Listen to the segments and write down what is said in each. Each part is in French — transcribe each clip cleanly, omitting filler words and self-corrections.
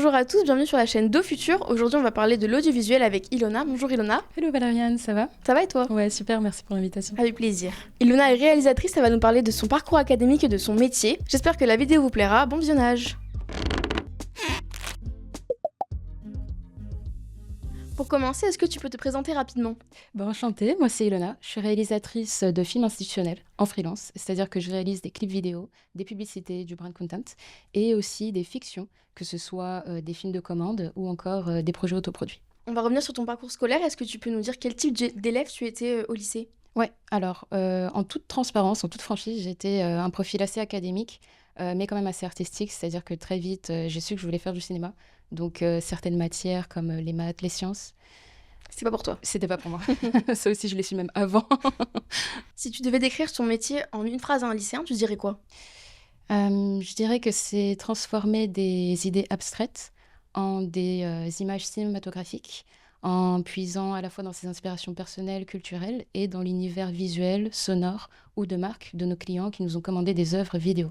Bonjour à tous, bienvenue sur la chaîne Do Futur. Aujourd'hui, on va parler de l'audiovisuel avec Ilona. Bonjour Ilona. Hello Valériane, ça va? Ça va et toi? Ouais, super, merci pour l'invitation. Avec plaisir. Ilona est réalisatrice, elle va nous parler de son parcours académique et de son métier. J'espère que la vidéo vous plaira. Bon visionnage. Pour commencer, est-ce que tu peux te présenter rapidement? Bon, enchantée, moi c'est Ilona, je suis réalisatrice de films institutionnels en freelance, c'est-à-dire que je réalise des clips vidéo, des publicités, du brand content et aussi des fictions, que ce soit des films de commande ou encore des projets autoproduits. On va revenir sur ton parcours scolaire. Est-ce que tu peux nous dire quel type d'élève tu étais au lycée? Ouais, alors en toute transparence, en toute franchise, j'étais un profil assez académique, mais quand même assez artistique, c'est-à-dire que très vite j'ai su que je voulais faire du cinéma, donc certaines matières comme les maths, les sciences, C'est pas pour toi. c'était pas pour moi. Ça aussi, je l'ai su même avant. Si tu devais décrire ton métier en une phrase à un lycéen, tu dirais quoi? Je dirais que c'est transformer des idées abstraites en des images cinématographiques, en puisant à la fois dans ses inspirations personnelles, culturelles et dans l'univers visuel, sonore ou de marque de nos clients qui nous ont commandé des œuvres vidéo.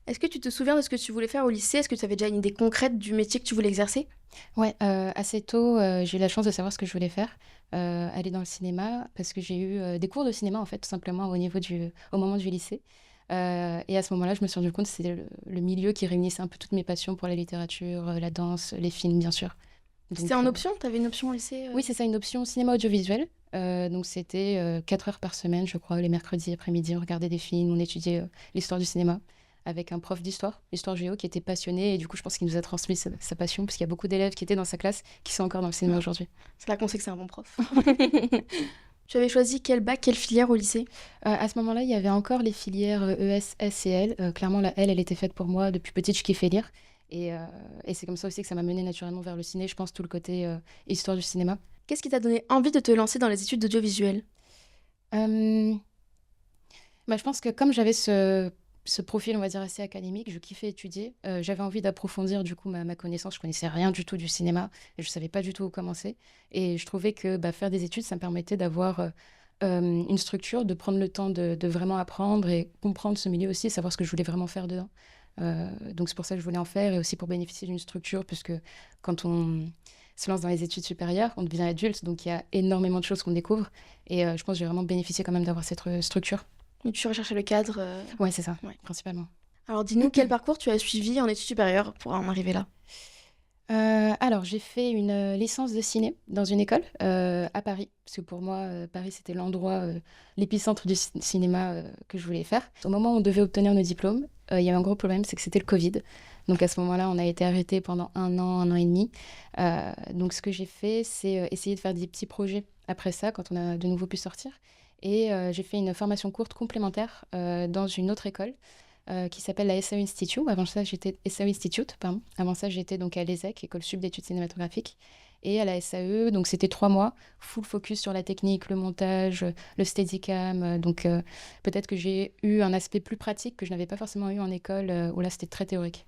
Est-ce que tu te souviens de ce que tu voulais faire au lycée? Est-ce que tu avais déjà une idée concrète du métier que tu voulais exercer? Ouais, assez tôt, j'ai eu la chance de savoir ce que je voulais faire, aller dans le cinéma, parce que j'ai eu des cours de cinéma en fait, tout simplement au moment du lycée. Et à ce moment-là, je me suis rendu compte que c'était le milieu qui réunissait un peu toutes mes passions pour la littérature, la danse, les films, bien sûr. C'était Donc, en option? Tu avais une option au lycée oui, c'est ça, une option cinéma audiovisuel. Donc, c'était 4 heures par semaine, je crois, les mercredis après-midi. On regardait des films, on étudiait l'histoire du cinéma avec un prof d'histoire, histoire géo, qui était passionné. Et du coup, je pense qu'il nous a transmis sa passion, parce qu'il y a beaucoup d'élèves qui étaient dans sa classe qui sont encore dans le cinéma aujourd'hui. C'est là qu'on sait que c'est un bon prof. Tu avais choisi quel bac, quelle filière au lycée? À ce moment-là, il y avait encore les filières ES, S et L. Clairement, la L, elle était faite pour moi. Depuis petite, je kiffais lire. Et c'est comme ça aussi que ça m'a menée naturellement vers le ciné. Je pense tout le côté histoire du cinéma. Qu'est-ce qui t'a donné envie de te lancer dans les études d'audiovisuel? Euh, je pense que comme j'avais ce profil, on va dire, assez académique, je kiffais étudier. J'avais envie d'approfondir du coup ma connaissance. Je connaissais rien du tout du cinéma et je savais pas du tout où commencer. Et je trouvais que faire des études, ça me permettait d'avoir une structure, de prendre le temps de vraiment apprendre et comprendre ce milieu aussi, savoir ce que je voulais vraiment faire dedans. Donc c'est pour ça que je voulais en faire et aussi pour bénéficier d'une structure, puisque quand on se lance dans les études supérieures, on devient adulte, donc il y a énormément de choses qu'on découvre. Et je pense que j'ai vraiment bénéficié quand même d'avoir cette structure. Et tu recherchais le cadre. Ouais, c'est ça, Ouais. principalement. Alors dis-nous quel parcours tu as suivi en études supérieures pour en arriver là? Alors, j'ai fait une licence de ciné dans une école à Paris, parce que pour moi, Paris, c'était l'endroit, l'épicentre du cinéma que je voulais faire. Au moment où on devait obtenir nos diplômes, il y avait un gros problème, c'est que c'était le Covid. Donc à ce moment-là, on a été arrêtés pendant un an et demi. Donc ce que j'ai fait, c'est essayer de faire des petits projets après ça, quand on a de nouveau pu sortir. Et j'ai fait une formation courte complémentaire dans une autre école qui s'appelle la SAE Institute. Avant ça, j'étais SAE Institute, pardon. Avant ça, j'étais donc à l'ESSEC, École Sup d'études cinématographiques. Et à la SAE, donc c'était 3 mois, full focus sur la technique, le montage, le steadicam. Donc peut-être que j'ai eu un aspect plus pratique que je n'avais pas forcément eu en école, où là, c'était très théorique.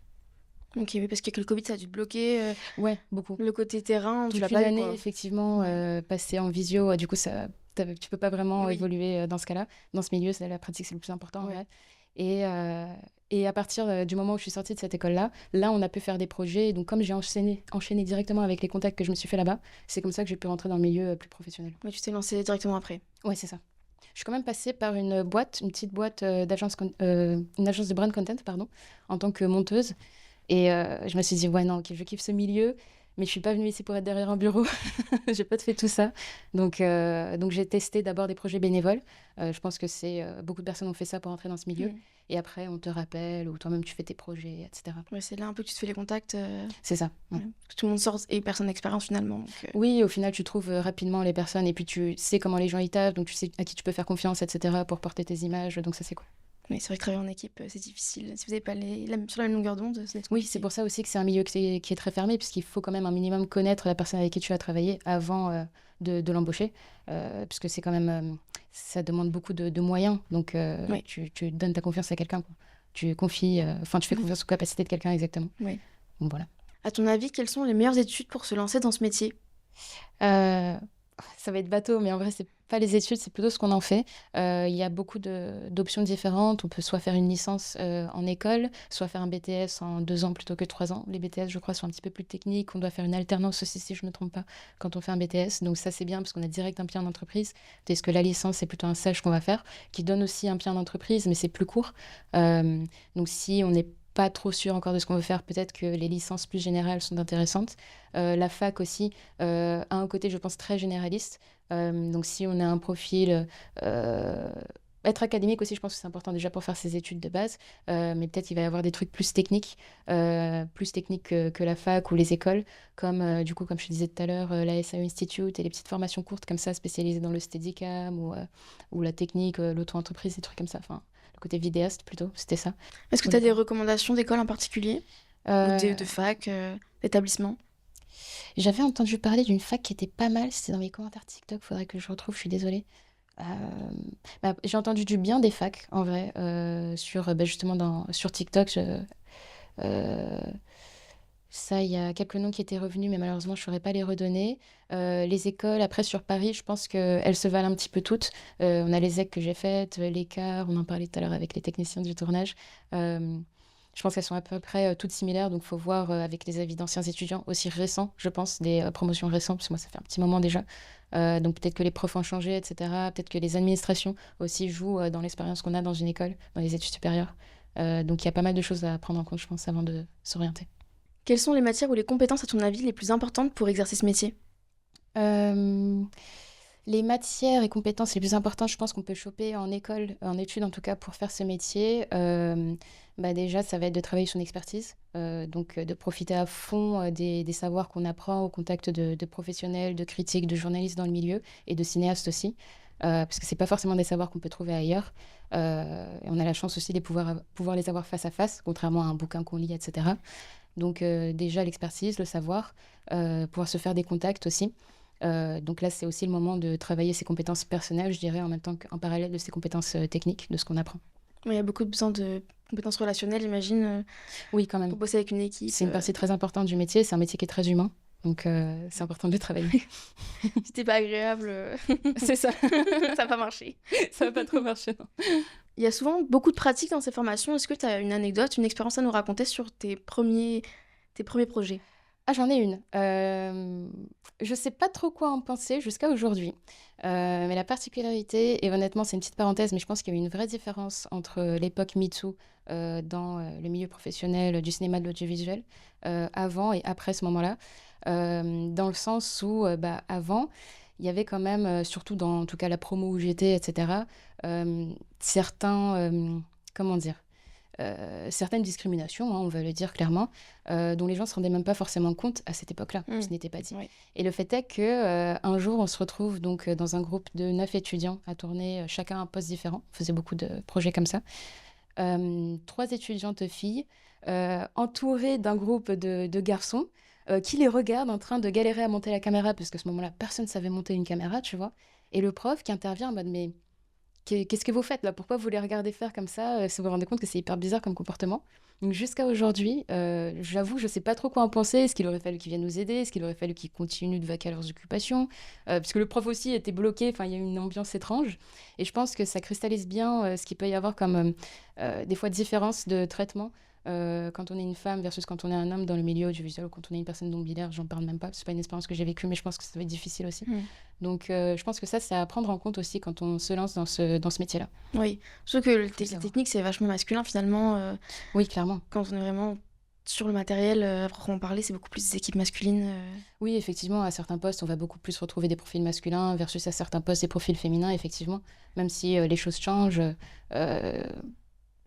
Ok, oui, parce que le Covid, ça a dû te bloquer. Ouais, beaucoup. Le côté terrain, tu Toute l'as une pas eu, année, quoi. effectivement, passée en visio, du coup, tu peux pas vraiment Oui. évoluer dans ce cas-là. Dans ce milieu, la pratique, c'est le plus important. Oui. Ouais. Et à partir du moment où je suis sortie de cette école-là, là, on a pu faire des projets. Et donc, comme j'ai enchaîné directement avec les contacts que je me suis fait là-bas, c'est comme ça que j'ai pu rentrer dans le milieu plus professionnel. Oui, tu t'es lancée directement après. Ouais, c'est ça. Je suis quand même passée par une petite boîte une agence de brand content, pardon, en tant que monteuse. Et je me suis dit, ouais, non, ok, je kiffe ce milieu, mais je suis pas venue ici pour être derrière un bureau. J'ai pas fait tout ça. Donc j'ai testé d'abord des projets bénévoles. Je pense que beaucoup de personnes ont fait ça pour entrer dans ce milieu. Mm. Et après, on te rappelle, ou toi-même, tu fais tes projets, etc. Ouais, c'est là un peu que tu te fais les contacts. C'est ça. Ouais. Parce que tout le monde sort et personne d'expérience finalement. Donc, Oui, au final, tu trouves rapidement les personnes, et puis tu sais comment les gens y taffent, donc tu sais à qui tu peux faire confiance, etc., pour porter tes images. Donc ça, c'est cool. mais c'est vrai que travailler en équipe, c'est difficile. Si vous n'avez pas sur la même longueur d'onde, c'est Oui, compliqué. c'est pour ça aussi que c'est un milieu qui est très fermé, puisqu'il faut quand même un minimum connaître la personne avec qui tu vas travailler avant de l'embaucher, puisque c'est quand même, ça demande beaucoup de moyens. Donc, Oui. tu donnes ta confiance à quelqu'un, quoi. Tu confies, tu fais confiance aux capacités de quelqu'un, exactement. Oui. Donc voilà. À ton avis, quelles sont les meilleures études pour se lancer dans ce métier? Euh, Ça va être bateau, mais en vrai, c'est pas les études, c'est plutôt ce qu'on en fait. Il y a beaucoup d'options différentes. On peut soit faire une licence en école, soit faire un BTS en 2 ans plutôt que 3 ans. Les BTS, je crois, sont un petit peu plus techniques. On doit faire une alternance aussi, si je ne me trompe pas, quand on fait un BTS. Donc ça, c'est bien parce qu'on a direct un pied en entreprise. Tandis que la licence, c'est plutôt un stage qu'on va faire, qui donne aussi un pied en entreprise, mais c'est plus court. Donc si on n'est pas trop sûr encore de ce qu'on veut faire, peut-être que les licences plus générales sont intéressantes. La fac aussi a un côté, je pense, très généraliste. Donc si on a un profil... être académique aussi, je pense que c'est important déjà pour faire ses études de base, mais peut-être qu'il va y avoir des trucs plus techniques que la fac ou les écoles, comme du coup, comme je te disais tout à l'heure, la SAE Institute et les petites formations courtes comme ça, spécialisées dans le Steadicam ou la technique, l'auto-entreprise, des trucs comme ça. Enfin, le côté vidéaste plutôt, c'était ça. Est-ce que Pour tu as les des cours. recommandations d'écoles en particulier? Ou Euh, de fac, d'établissement? J'avais entendu parler d'une fac qui était pas mal, c'était dans mes commentaires TikTok, faudrait que je retrouve, je suis désolée. Euh, j'ai entendu du bien des facs, en vrai, justement sur TikTok. Euh, Ça, il y a quelques noms qui étaient revenus, mais malheureusement, je ne saurais pas les redonner. Les écoles, après, sur Paris, je pense qu'elles se valent un petit peu toutes. On a les EC que j'ai faites, l'ECAR, on en parlait tout à l'heure avec les techniciens du tournage. Euh, je pense qu'elles sont à peu près toutes similaires, donc il faut voir avec les avis d'anciens étudiants, aussi récents, je pense, des promotions récentes, parce que moi, ça fait un petit moment déjà. Donc peut-être que les profs ont changé, etc. Peut-être que les administrations aussi jouent dans l'expérience qu'on a dans une école, dans les études supérieures. Donc il y a pas mal de choses à prendre en compte, je pense, avant de s'orienter. Quelles sont les matières ou les compétences, à ton avis, les plus importantes pour exercer ce métier? Euh, les matières et compétences les plus importantes, je pense qu'on peut choper en école, en études en tout cas, pour faire ce métier. Déjà, ça va être de travailler son expertise, de profiter à fond des savoirs qu'on apprend au contact de professionnels, de critiques, de journalistes dans le milieu et de cinéastes aussi, parce que c'est pas forcément des savoirs qu'on peut trouver ailleurs. Et on a la chance aussi de pouvoir les avoir face à face, contrairement à un bouquin qu'on lit, etc. Donc déjà l'expertise, le savoir, pouvoir se faire des contacts aussi. Donc là, c'est aussi le moment de travailler ses compétences personnelles, je dirais, en même temps qu'en parallèle de ses compétences techniques, de ce qu'on apprend. Ouais, il y a beaucoup besoin de compétences relationnelles, j'imagine, Oui, quand même. pour bosser avec une équipe. C'est une partie très importante du métier. C'est un métier qui est très humain. Donc, c'est important de le travailler. Si c'était pas agréable, C'est ça. ça va pas marcher. Ça va pas trop marcher, non. Il y a souvent beaucoup de pratiques dans ces formations. Est-ce que tu as une anecdote, une expérience à nous raconter sur tes premiers projets? Ah, j'en ai une. Je sais pas trop quoi en penser jusqu'à aujourd'hui. Mais la particularité, et honnêtement, c'est une petite parenthèse, mais je pense qu'il y a eu une vraie différence entre l'époque MeToo dans le milieu professionnel du cinéma de l'audiovisuel, avant et après ce moment-là. Dans le sens où, avant, il y avait quand même, surtout dans en tout cas la promo où j'étais, etc., certains, comment dire, certaines discriminations, hein, on va le dire clairement, dont les gens ne se rendaient même pas forcément compte à cette époque-là. Ce n'était pas dit. Ouais. Et le fait est que un jour, on se retrouve donc dans un groupe de 9 étudiants à tourner chacun un poste différent. On faisait beaucoup de projets comme ça. 3 étudiantes filles entourées d'un groupe de garçons qui les regardent en train de galérer à monter la caméra, parce qu'à ce moment-là, personne ne savait monter une caméra, tu vois. Et le prof qui intervient en mode, mais qu'est-ce que vous faites là? Pourquoi vous les regardez faire comme ça? Si vous vous rendez compte que c'est hyper bizarre comme comportement. Donc jusqu'à aujourd'hui, j'avoue, je sais pas trop quoi en penser. Est-ce qu'il aurait fallu qu'ils viennent nous aider? Est-ce qu'il aurait fallu qu'ils continuent de vaquer à leurs occupations? Parce que le prof aussi était bloqué, enfin il y a eu une ambiance étrange. Et je pense que ça cristallise bien ce qu'il peut y avoir comme des fois différence de traitement quand on est une femme versus quand on est un homme dans le milieu audiovisuel ou quand on est une personne non-binaire, j'en parle même pas. C'est pas une expérience que j'ai vécue, mais je pense que ça va être difficile aussi. Donc, je pense que ça, c'est à prendre en compte aussi quand on se lance dans ce métier-là. Oui, surtout que Faut les savoir. techniques, c'est vachement masculin finalement. Oui, clairement. Quand on est vraiment sur le matériel, à proprement parler, c'est beaucoup plus des équipes masculines. Oui, effectivement, à certains postes, on va beaucoup plus retrouver des profils masculins versus à certains postes des profils féminins, effectivement. Même si les choses changent,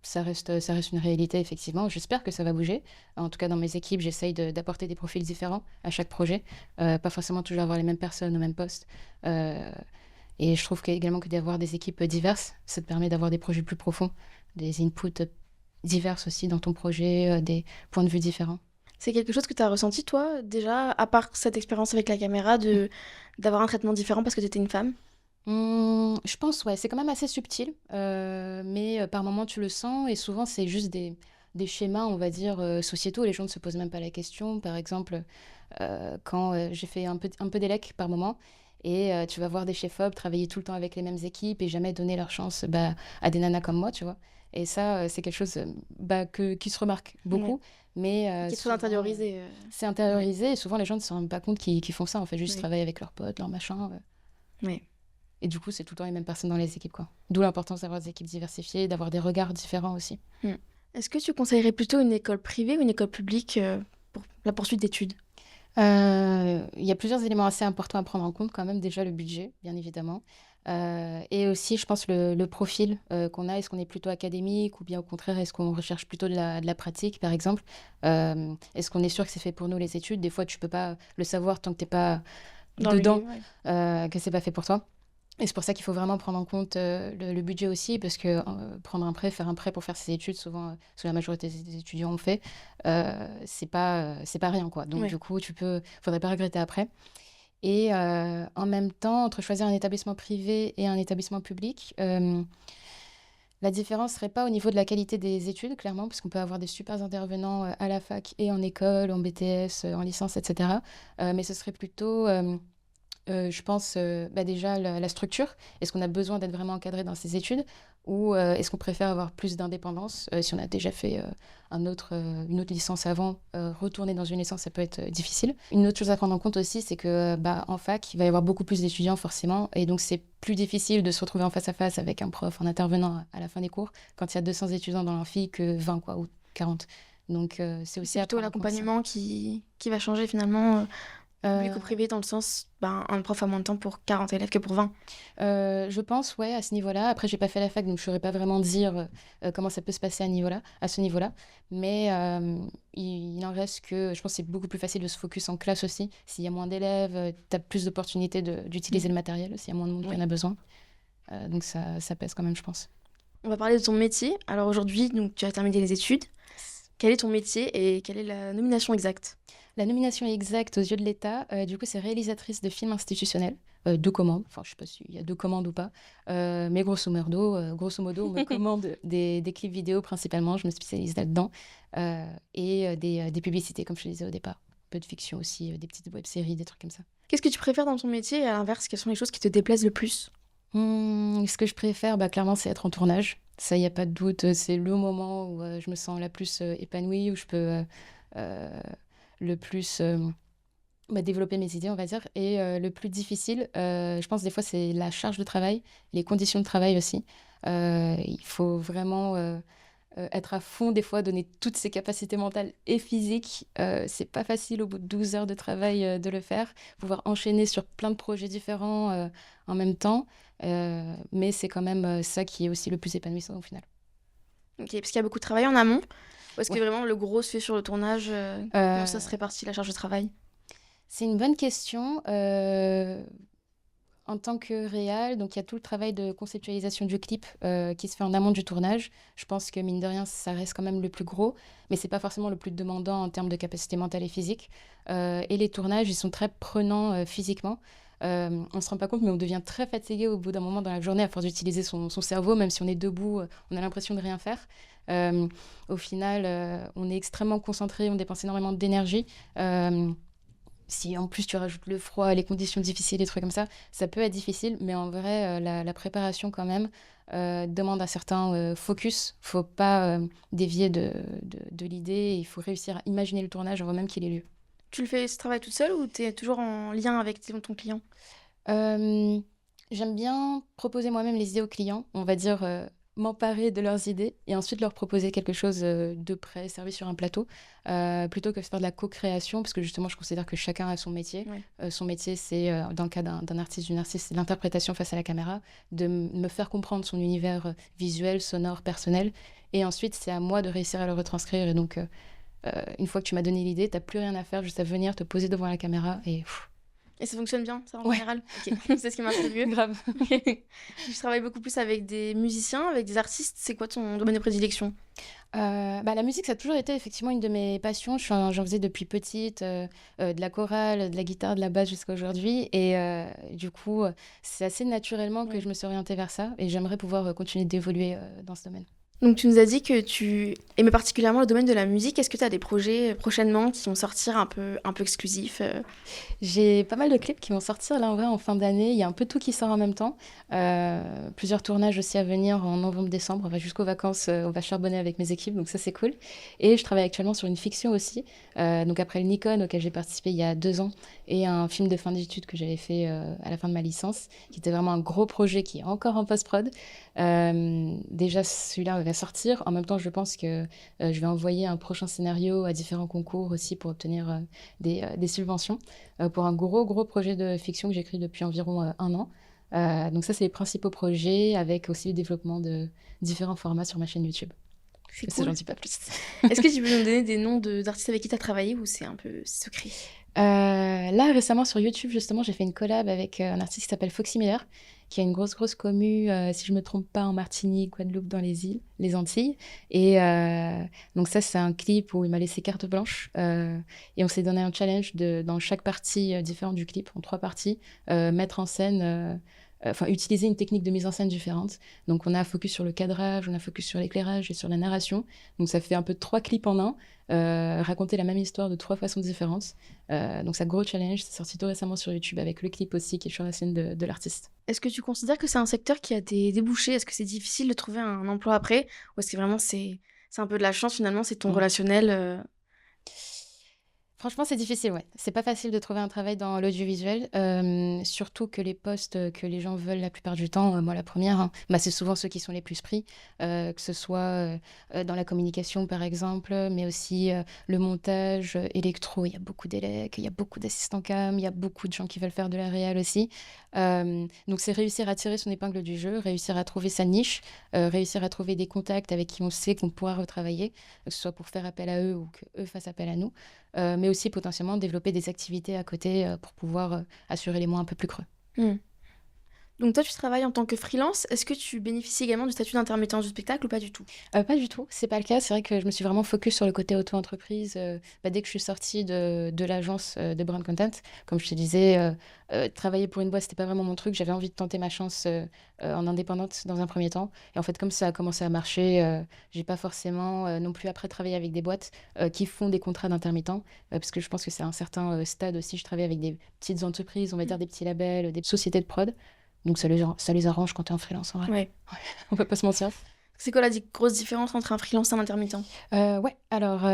ça reste une réalité, effectivement. J'espère que ça va bouger. En tout cas, dans mes équipes, j'essaye d'apporter des profils différents à chaque projet. Pas forcément toujours avoir les mêmes personnes au même poste. Et je trouve également que d'avoir des équipes diverses, ça te permet d'avoir des projets plus profonds, des inputs divers aussi dans ton projet, des points de vue différents. C'est quelque chose que tu as ressenti, toi, déjà, à part cette expérience avec la caméra, d'avoir un traitement différent parce que tu étais une femme? Je pense, ouais, c'est quand même assez subtil, mais par moments tu le sens et souvent c'est juste des schémas, on va dire, sociétaux. Les gens ne se posent même pas la question. Par exemple, quand j'ai fait un peu d'élec par moment Et tu vas voir des chefs-op travailler tout le temps avec les mêmes équipes et jamais donner leur chance à des nanas comme moi, tu vois. Et ça, c'est quelque chose qui se remarque beaucoup. Ouais. Mais Qui est très souvent, intériorisé. c'est intériorisé et souvent les gens ne se rendent pas compte qu'ils font ça, en fait, juste Oui. travailler avec leurs potes, leurs machins. Ouais. Et du coup, c'est tout le temps les mêmes personnes dans les équipes, quoi. D'où l'importance d'avoir des équipes diversifiées, d'avoir des regards différents aussi. Est-ce que tu conseillerais plutôt une école privée ou une école publique pour la poursuite d'études? Il y a plusieurs éléments assez importants à prendre en compte quand même. Déjà le budget, bien évidemment. Et aussi, je pense, le profil qu'on a. Est-ce qu'on est plutôt académique ou bien au contraire, est-ce qu'on recherche plutôt de la pratique, par exemple? Est-ce qu'on est sûr que c'est fait pour nous les études? Des fois, tu peux pas le savoir tant que t'es pas Dans le dedans, milieu, ouais. que c'est pas fait pour toi. Et c'est pour ça qu'il faut vraiment prendre en compte le budget aussi, parce que prendre un prêt, faire un prêt pour faire ses études, souvent, ce que la majorité des étudiants ont fait, c'est pas rien, quoi. Donc, Ouais. du coup, faudrait pas regretter après. Et en même temps, entre choisir un établissement privé et un établissement public, la différence serait pas au niveau de la qualité des études, clairement, parce qu'on peut avoir des super intervenants à la fac et en école, en BTS, en licence, etc. Mais ce serait plutôt je pense déjà la structure. Est-ce qu'on a besoin d'être vraiment encadré dans ses études ou est-ce qu'on préfère avoir plus d'indépendance? Si on a déjà fait une autre licence avant, retourner dans une licence, ça peut être difficile. Une autre chose à prendre en compte aussi, c'est que en fac, il va y avoir beaucoup plus d'étudiants forcément, et donc c'est plus difficile de se retrouver en face à face avec un prof, en intervenant à la fin des cours, quand il y a 200 étudiants dans l'amphi que 20 quoi, ou 40. Donc c'est aussi C'est à plutôt prendre en compte ça. l'accompagnement qui va changer finalement, public Euh, ou privé, dans le sens, un prof a moins de temps pour 40 élèves que pour 20. Je pense, ouais, à ce niveau-là. Après, j'ai pas fait la fac, donc je saurais pas vraiment dire comment ça peut se passer à ce niveau-là. Mais il en reste que, je pense que c'est beaucoup plus facile de se focus en classe aussi. S'il y a moins d'élèves, tu as plus d'opportunités d'utiliser le matériel. S'il y a moins de monde qui en a besoin. Donc ça pèse quand même, je pense. On va parler de ton métier. Alors aujourd'hui, donc, tu as terminé les études. Quel est ton métier et quelle est la nomination exacte? La nomination exacte aux yeux de l'État, du coup, c'est réalisatrice de films institutionnels, de commande. Enfin, je sais pas s'il y a deux commandes ou pas. Mais grosso modo, on me commande des clips vidéo principalement. Je me spécialise là-dedans. Et des publicités, comme je te disais au départ. Un peu de fiction aussi, des petites web-séries, des trucs comme ça. Qu'est-ce que tu préfères dans ton métier et à l'inverse, quelles sont les choses qui te déplaisent le plus? Ce que je préfère, clairement, c'est être en tournage. Ça, il n'y a pas de doute. C'est le moment où je me sens la plus épanouie, où je peux le plus développer mes idées, on va dire. Et le plus difficile, je pense des fois, c'est la charge de travail, les conditions de travail aussi. Il faut vraiment être à fond, des fois, donner toutes ses capacités mentales et physiques. C'est pas facile au bout de 12 heures de travail de le faire. Pouvoir enchaîner sur plein de projets différents en même temps. Mais c'est quand même ça qui est aussi le plus épanouissant au final. Ok, parce qu'il y a beaucoup de travail en amont. Ou est-ce que Ouais. vraiment le gros se fait sur le tournage? Comment ça se répartit la charge de travail? C'est une bonne question. En tant que réal, donc il y a tout le travail de conceptualisation du clip qui se fait en amont du tournage. Je pense que mine de rien, ça reste quand même le plus gros, mais c'est pas forcément le plus demandant en termes de capacité mentale et physique. Et les tournages, ils sont très prenants physiquement. On se rend pas compte, mais on devient très fatigué au bout d'un moment dans la journée à force d'utiliser son cerveau, même si on est debout, on a l'impression de rien faire. Au final, on est extrêmement concentré, on dépense énormément d'énergie. Si en plus tu rajoutes le froid, les conditions difficiles, des trucs comme ça peut être difficile, mais en vrai, la préparation quand même demande un certain focus. Faut pas dévier de l'idée, il faut réussir à imaginer le tournage avant même qu'il ait lieu. Tu le fais ce travail toute seule ou tu es toujours en lien avec ton client? Euh, J'aime bien proposer moi-même les idées aux clients, on va dire m'emparer de leurs idées et ensuite leur proposer quelque chose de prêt, servi sur un plateau, plutôt que de faire de la co-création, parce que justement je considère que chacun a son métier. Ouais. Son métier, c'est, dans le cas d'un artiste, d'une artiste, c'est l'interprétation face à la caméra, de me faire comprendre son univers visuel, sonore, personnel, et ensuite c'est à moi de réussir à le retranscrire. Et donc une fois que tu m'as donné l'idée, t'as plus rien à faire, juste à venir te poser devant la caméra et... Et ça fonctionne bien, ça, en Ouais. général? Ok, c'est ce qui marche le mieux. Grave. Je travaille beaucoup plus avec des musiciens, avec des artistes. C'est quoi ton domaine de prédilection? La musique, ça a toujours été effectivement une de mes passions. J'en faisais depuis petite, de la chorale, de la guitare, de la basse jusqu'à aujourd'hui. Et du coup, c'est assez naturellement que Ouais. je me suis orientée vers ça. Et j'aimerais pouvoir continuer d'évoluer dans ce domaine. Donc tu nous as dit que tu aimais particulièrement le domaine de la musique. Est-ce que tu as des projets prochainement qui vont sortir un peu exclusifs J'ai pas mal de clips qui vont sortir là en vrai en fin d'année. Il y a un peu tout qui sort en même temps. Plusieurs tournages aussi à venir en novembre-décembre. On va jusqu'aux vacances, on va charbonner avec mes équipes, donc ça c'est cool. Et je travaille actuellement sur une fiction aussi. Donc après le Nikon auquel j'ai participé il y a 2 ans et un film de fin d'études que j'avais fait à la fin de ma licence, qui était vraiment un gros projet qui est encore en post-prod. Déjà celui-là va sortir. En même temps, je pense que je vais envoyer un prochain scénario à différents concours aussi pour obtenir des subventions pour un gros projet de fiction que j'écris depuis environ 1 an. Donc ça, c'est les principaux projets avec aussi le développement de différents formats sur ma chaîne YouTube. C'est Mais ça, cool. j'en dis pas plus. Est-ce que tu peux nous donner des noms d'artistes avec qui tu as travaillé ou c'est un peu secret? Là, récemment, sur YouTube, justement, j'ai fait une collab avec un artiste qui s'appelle Foxy Miller, qui a une grosse commu, si je me trompe pas, en Martinique, Guadeloupe, dans les Antilles. Et donc ça, c'est un clip où il m'a laissé carte blanche. Et on s'est donné un challenge dans chaque partie différente du clip, en 3 parties, mettre en scène... Enfin, utiliser une technique de mise en scène différente. Donc, on a focus sur le cadrage, on a focus sur l'éclairage et sur la narration. Donc, ça fait un peu 3 clips en un, raconter la même histoire de 3 façons différentes. Donc, c'est un gros challenge. C'est sorti tout récemment sur YouTube avec le clip aussi qui est sur la scène de l'artiste. Est-ce que tu considères que c'est un secteur qui a des débouchés? Est-ce que c'est difficile de trouver un emploi après? Ou est-ce que vraiment c'est un peu de la chance finalement, c'est ton relationnel Franchement, c'est difficile, ouais. C'est pas facile de trouver un travail dans l'audiovisuel, surtout que les postes que les gens veulent la plupart du temps, moi la première, hein, bah, c'est souvent ceux qui sont les plus pris, que ce soit dans la communication par exemple, mais aussi le montage électro, il y a beaucoup d'élèves, il y a beaucoup d'assistants cam, il y a beaucoup de gens qui veulent faire de la réal aussi. Donc c'est réussir à tirer son épingle du jeu, réussir à trouver sa niche, réussir à trouver des contacts avec qui on sait qu'on pourra retravailler, que ce soit pour faire appel à eux ou qu'eux fassent appel à nous. Mais aussi potentiellement développer des activités à côté pour pouvoir assurer les mois un peu plus creux. Hmm. Donc toi, tu travailles en tant que freelance. Est-ce que tu bénéficies également du statut d'intermittent du spectacle ou pas du tout? Pas du tout, c'est pas le cas. C'est vrai que je me suis vraiment focus sur le côté auto-entreprise dès que je suis sortie de l'agence de brand content. Comme je te disais, travailler pour une boîte, c'était pas vraiment mon truc. J'avais envie de tenter ma chance en indépendante dans un premier temps. Et en fait, comme ça a commencé à marcher, j'ai pas forcément non plus après travaillé avec des boîtes qui font des contrats d'intermittent. Parce que je pense que c'est à un certain stade aussi. Je travaille avec des petites entreprises, on va dire des petits labels, des sociétés de prod. Donc ça les arrange quand t'es en freelance en vrai. Ouais. On peut pas se mentir. C'est quoi la grosse différence entre un freelance et un intermittent? Ouais, alors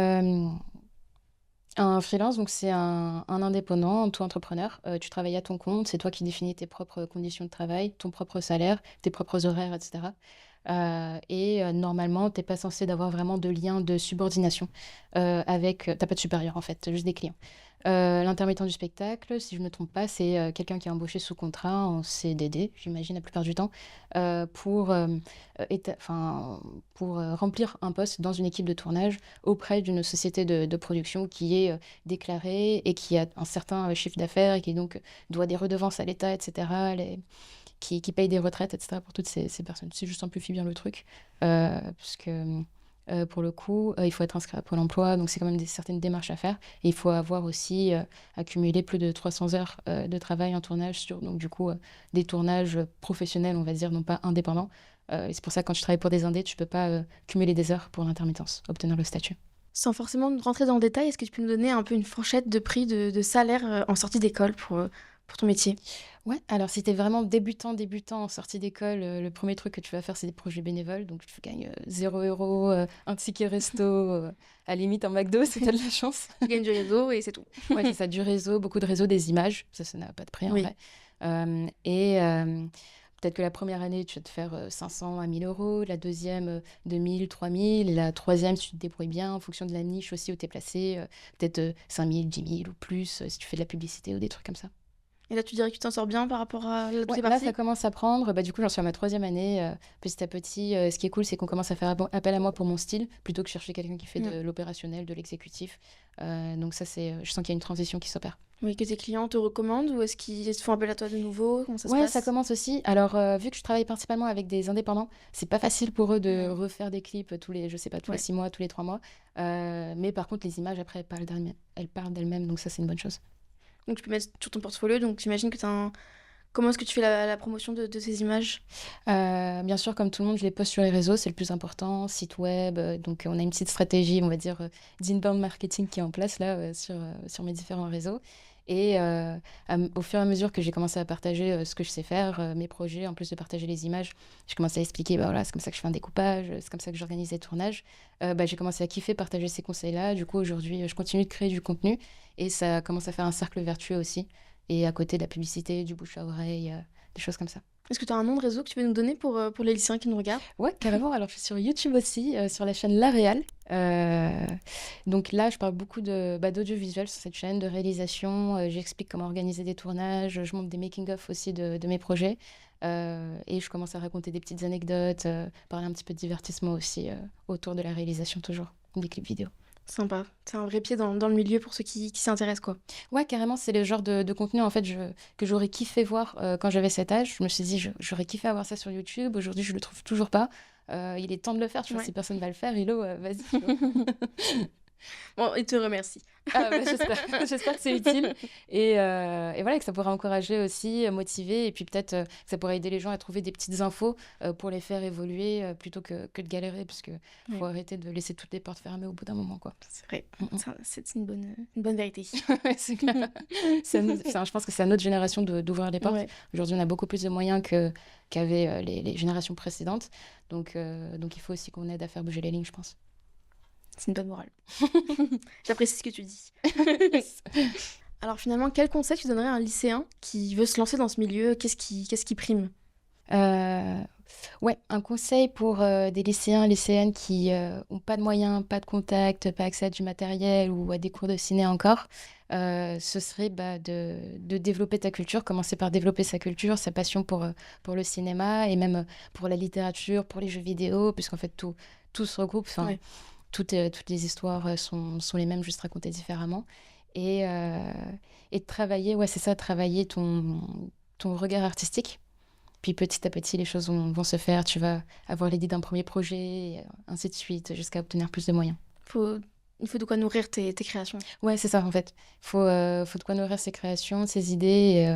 un freelance, donc c'est un indépendant, un auto-entrepreneur. Tu travailles à ton compte, c'est toi qui définis tes propres conditions de travail, ton propre salaire, tes propres horaires, etc. Normalement, t'es pas censé d'avoir vraiment de lien de subordination avec... T'as pas de supérieur en fait, t'as juste des clients. L'intermittent du spectacle, si je ne me trompe pas, c'est quelqu'un qui est embauché sous contrat en CDD, j'imagine la plupart du temps, pour, pour remplir un poste dans une équipe de tournage auprès d'une société de production qui est déclarée et qui a un certain chiffre d'affaires et qui donc doit des redevances à l'État, etc., qui paye des retraites, etc., pour toutes ces personnes. C'est juste simplifie bien le truc, parce que pour le coup, il faut être inscrit à Pôle emploi, donc c'est quand même certaines démarches à faire. Et il faut avoir aussi accumulé plus de 300 heures de travail en tournage sur, donc du coup, des tournages professionnels, on va dire, non pas indépendants. Et c'est pour ça que quand tu travailles pour des indés, tu peux pas cumuler des heures pour l'intermittence, obtenir le statut. Sans forcément rentrer dans le détail, est-ce que tu peux nous donner un peu une fourchette de prix de salaire en sortie d'école pour ton métier? Ouais, alors si t'es vraiment débutant en sortie d'école, le premier truc que tu vas faire, c'est des projets bénévoles. Donc tu gagnes 0 euros, un ticket resto, à la limite un McDo si t'as de la chance. Tu gagnes du réseau et c'est tout. Ouais, c'est ça, du réseau, beaucoup de réseaux, des images. Ça n'a pas de prix en Oui. vrai. Peut-être que la première année, tu vas te faire 500 à 1000 euros, la deuxième, 2000, 3000, et la troisième, si tu te débrouilles bien, en fonction de la niche aussi où tu es placé, peut-être 5000, 10 000 ou plus, si tu fais de la publicité ou des trucs comme ça. Et là, tu dirais que tu t'en sors bien par rapport à l'autre Ouais, là, partie? ça commence à prendre. Bah, du coup, j'en suis à ma troisième année. Petit à petit, ce qui est cool, c'est qu'on commence à faire appel à moi pour mon style, plutôt que chercher quelqu'un qui fait de l'opérationnel, de l'exécutif. Donc ça, je sens qu'il y a une transition qui s'opère. Oui, que tes clients te recommandent ou est-ce qu'ils font appel à toi de nouveau? Comment ça se Ouais, passe? ça commence aussi. Alors, vu que je travaille principalement avec des indépendants, c'est pas facile pour eux de refaire des clips tous les, je sais pas, tous les 6 mois, tous les 3 mois. Mais par contre, les images, après, elles parlent d'elles-mêmes. Donc ça, c'est une bonne chose. Donc tu peux mettre sur ton portfolio, donc j'imagine que tu as Comment est-ce que tu fais la promotion de ces images? Bien sûr, comme tout le monde, je les poste sur les réseaux, c'est le plus important, site web, donc on a une petite stratégie, on va dire, d'inbound marketing qui est en place là, sur mes différents réseaux et au fur et à mesure que j'ai commencé à partager, ce que je sais faire, mes projets, en plus de partager les images, j'ai commencé à expliquer, bah, voilà, c'est comme ça que je fais un découpage, c'est comme ça que j'organise les tournages. Bah, j'ai commencé à kiffer partager ces conseils-là. Du coup, aujourd'hui, je continue de créer du contenu et ça commence à faire un cercle vertueux aussi et à côté de la publicité, du bouche à oreille, des choses comme ça. Est-ce que tu as un nom de réseau que tu veux nous donner pour les lycéens qui nous regardent? Ouais, carrément. Alors, je suis sur YouTube aussi, sur la chaîne La Réal. Donc là, je parle beaucoup d'audiovisuel sur cette chaîne, de réalisation. J'explique comment organiser des tournages. Je montre des making-of aussi de mes projets. Et je commence à raconter des petites anecdotes, parler un petit peu de divertissement aussi autour de la réalisation, toujours, des clips vidéo. Sympa. C'est un vrai pied dans le milieu pour ceux qui s'y intéressent, quoi. Ouais, carrément, c'est le genre de contenu en fait que j'aurais kiffé voir quand j'avais cet âge. Je me suis dit, j'aurais kiffé avoir ça sur YouTube. Aujourd'hui, je le trouve toujours pas. Il est temps de le faire, tu vois. Ouais. Si personne va le faire, Hilo, vas-y. Tu vois. Bon, il te remercie. Ah bah, j'espère que c'est utile. Et voilà, que ça pourra encourager aussi, motiver, et puis peut-être que ça pourra aider les gens à trouver des petites infos pour les faire évoluer plutôt que de galérer, parce qu'il Ouais. faut arrêter de laisser toutes les portes fermées au bout d'un moment, quoi. C'est vrai. Mm, mm. C'est une bonne vérité. Ouais, c'est clair. Je pense que c'est à notre génération d'ouvrir les portes. Ouais. Aujourd'hui, on a beaucoup plus de moyens qu'avaient les générations précédentes. Donc, il faut aussi qu'on aide à faire bouger les lignes, je pense. C'est une bonne morale. J'apprécie ce que tu dis. Alors finalement, quel conseil tu donnerais à un lycéen qui veut se lancer dans ce milieu? Qu'est-ce qui prime? Ouais, un conseil pour des lycéens, lycéennes qui ont pas de moyens, pas de contact, pas accès à du matériel ou à des cours de ciné encore, ce serait de développer ta culture, commencer par développer sa culture, sa passion pour le cinéma et même pour la littérature, pour les jeux vidéo, puisqu'en fait tout se regroupe. Enfin, Ouais. toutes les histoires sont les mêmes, juste racontées différemment. Et de travailler, ouais, c'est ça, travailler ton regard artistique. Puis petit à petit, les choses vont se faire. Tu vas avoir l'idée d'un premier projet, et ainsi de suite, jusqu'à obtenir plus de moyens. Il faut de quoi nourrir tes créations. Ouais, c'est ça, en fait. Faut de quoi nourrir ses créations, ses idées.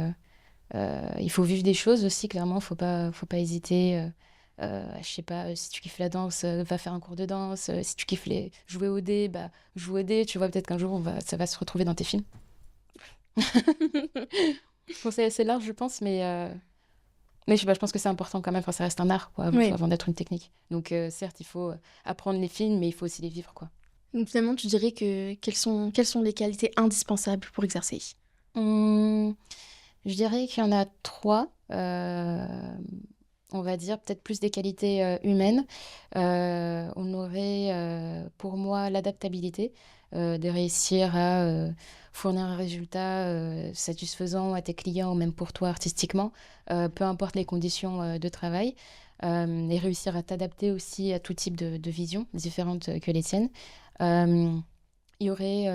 Et, il faut vivre des choses aussi, clairement. Faut pas hésiter. Je sais pas, si tu kiffes la danse, va faire un cours de danse. Si tu kiffes jouer au dé, bah, joue au dé. Tu vois, peut-être qu'un jour, ça va se retrouver dans tes films. Conseil assez large, je pense, mais je pense que c'est important quand même, enfin, ça reste un art quoi, Oui. avant d'être une technique. Donc certes, il faut apprendre les films, mais il faut aussi les vivre, quoi. Donc finalement, tu dirais que quelles sont les qualités indispensables pour exercer? Je dirais qu'il y en a 3. On va dire peut-être plus des qualités humaines. On aurait pour moi l'adaptabilité, de réussir à fournir un résultat satisfaisant à tes clients ou même pour toi artistiquement, peu importe les conditions de travail, et réussir à t'adapter aussi à tout type de vision différentes que les tiennes. Il y aurait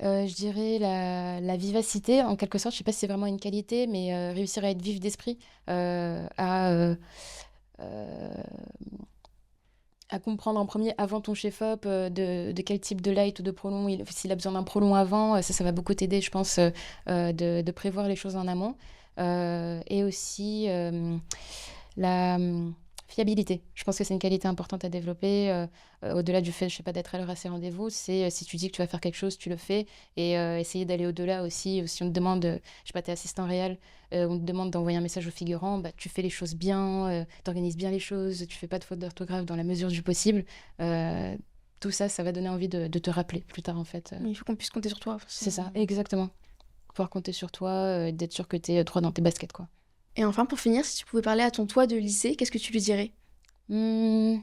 je dirais la vivacité, en quelque sorte. Je sais pas si c'est vraiment une qualité, mais réussir à être vif d'esprit, à comprendre en premier, avant ton chef-op, de quel type de light ou de prolong, s'il a besoin d'un prolong avant, ça va beaucoup t'aider, je pense, de prévoir les choses en amont. Et aussi la fiabilité. Je pense que c'est une qualité importante à développer, au-delà du fait, je sais pas, d'être à l'heure à ses rendez-vous. C'est si tu dis que tu vas faire quelque chose, tu le fais. Et essayer d'aller au-delà aussi. Si on te demande, je sais pas, t'es assistant réel, on te demande d'envoyer un message au figurant, bah, tu fais les choses bien, t'organises bien les choses, tu fais pas de faute d'orthographe dans la mesure du possible. Tout ça, ça va donner envie de te rappeler plus tard, en fait. Il faut qu'on puisse compter sur toi. C'est ça, exactement. Pouvoir compter sur toi, d'être sûr que t'es droit dans tes baskets, quoi. Et enfin, pour finir, si tu pouvais parler à ton toi de lycée, qu'est-ce que tu lui dirais? Je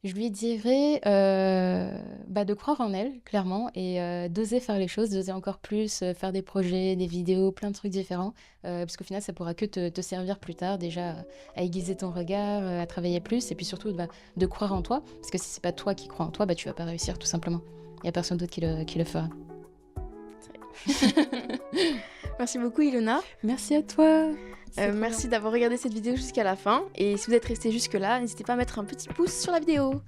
lui dirais de croire en elle, clairement, et d'oser faire les choses, d'oser encore plus, faire des projets, des vidéos, plein de trucs différents, parce qu'au final, ça pourra que te servir plus tard, déjà à aiguiser ton regard, à travailler plus, et puis surtout de croire en toi, parce que si c'est pas toi qui crois en toi, tu vas pas réussir, tout simplement. Il y a personne d'autre qui le fera. Merci beaucoup, Ilona. Merci à toi. Merci d'avoir regardé cette vidéo jusqu'à la fin. Et si vous êtes resté jusque-là, n'hésitez pas à mettre un petit pouce sur la vidéo.